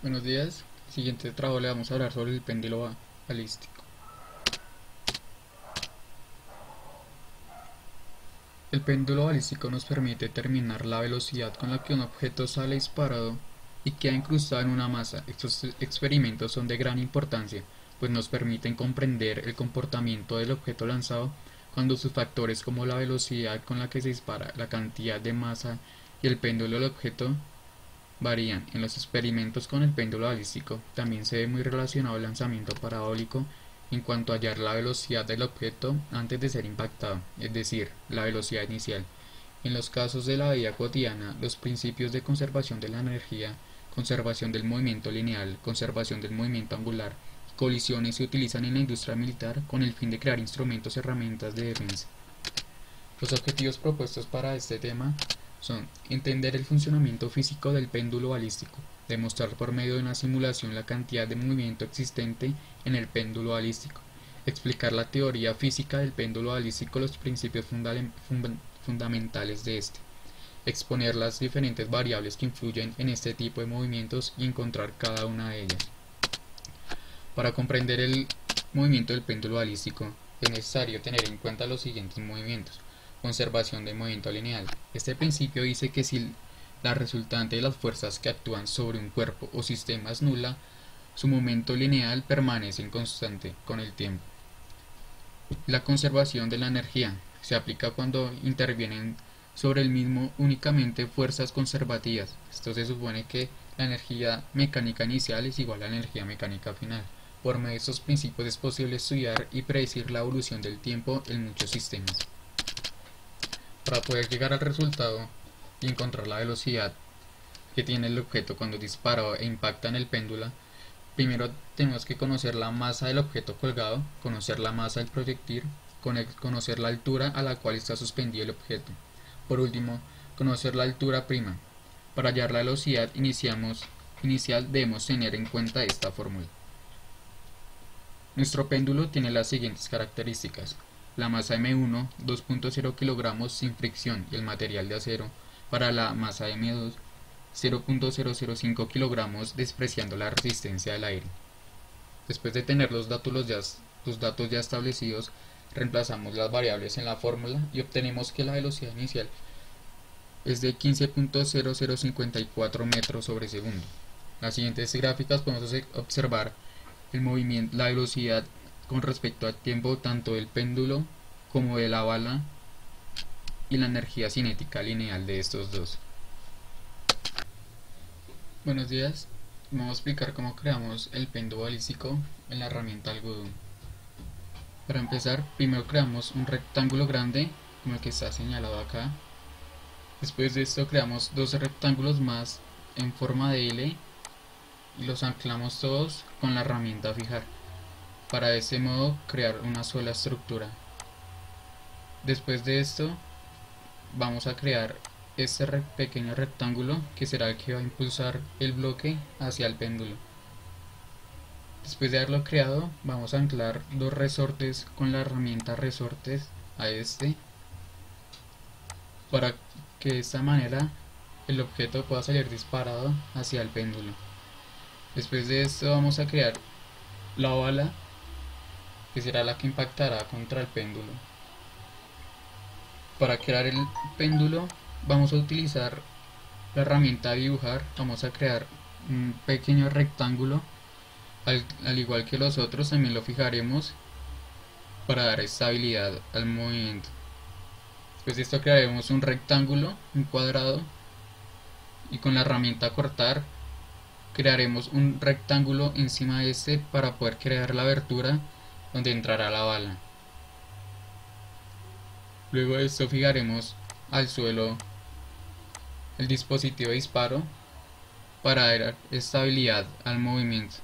Buenos días. Siguiente trabajo le vamos a hablar sobre el péndulo balístico. El péndulo balístico nos permite determinar la velocidad con la que un objeto sale disparado y queda incrustado en una masa. Estos experimentos son de gran importancia, pues nos permiten comprender el comportamiento del objeto lanzado cuando sus factores como la velocidad con la que se dispara, la cantidad de masa y el péndulo del objeto varían. En los experimentos con el péndulo balístico también se ve muy relacionado el lanzamiento parabólico en cuanto a hallar la velocidad del objeto antes de ser impactado, es decir, la velocidad inicial. En los casos de la vida cotidiana, los principios de conservación de la energía, conservación del movimiento lineal, conservación del movimiento angular, colisiones se utilizan en la industria militar con el fin de crear instrumentos y herramientas de defensa. Los objetivos propuestos para este tema son entender el funcionamiento físico del péndulo balístico, demostrar por medio de una simulación la cantidad de movimiento existente en el péndulo balístico, explicar la teoría física del péndulo balístico, los principios fundamentales de este, exponer las diferentes variables que influyen en este tipo de movimientos y encontrar cada una de ellas. Para comprender el movimiento del péndulo balístico es necesario tener en cuenta los siguientes movimientos. Conservación del movimiento lineal. Este principio dice que si la resultante de las fuerzas que actúan sobre un cuerpo o sistema es nula, su momento lineal permanece constante con el tiempo. La conservación de la energía se aplica cuando intervienen sobre el mismo únicamente fuerzas conservativas. Esto se supone que la energía mecánica inicial es igual a la energía mecánica final. Por medio de estos principios es posible estudiar y predecir la evolución del tiempo en muchos sistemas. Para poder llegar al resultado y encontrar la velocidad que tiene el objeto cuando dispara e impacta en el péndulo, primero tenemos que conocer la masa del objeto colgado, conocer la masa del proyectil, conocer la altura a la cual está suspendido el objeto. Por último, conocer la altura prima. Para hallar la velocidad inicial debemos tener en cuenta esta fórmula. Nuestro péndulo tiene las siguientes características: la masa M1, 2.0 kg sin fricción y el material de acero; para la masa M2, 0.005 kg despreciando la resistencia del aire. Después de tener los datos ya establecidos, reemplazamos las variables en la fórmula y obtenemos que la velocidad inicial es de 15.0054 metros sobre segundo. En las siguientes gráficas podemos observar el movimiento, la velocidad con respecto al tiempo tanto del péndulo como de la bala y la energía cinética lineal de estos dos. Buenos días, vamos a explicar cómo creamos el péndulo balístico en la herramienta algodón. Para empezar, primero creamos un rectángulo grande como el que está señalado acá. Después de esto creamos dos rectángulos más en forma de L y los anclamos todos con la herramienta fijar, para de este modo crear una sola estructura. Después de esto vamos a crear este pequeño rectángulo que será el que va a impulsar el bloque hacia el péndulo. Después de haberlo creado, vamos a anclar dos resortes con la herramienta resortes a este, para que de esta manera el objeto pueda salir disparado hacia el péndulo. Después de esto vamos a crear la bala, que será la que impactará contra el péndulo. Para crear el péndulo vamos a utilizar la herramienta dibujar. Vamos a crear un pequeño rectángulo, al igual que los otros también lo fijaremos para dar estabilidad al movimiento. Después de esto crearemos un rectángulo, un cuadrado, y con la herramienta cortar crearemos un rectángulo encima de este para poder crear la abertura donde entrará la bala. Luego de esto fijaremos al suelo el dispositivo de disparo para dar estabilidad al movimiento.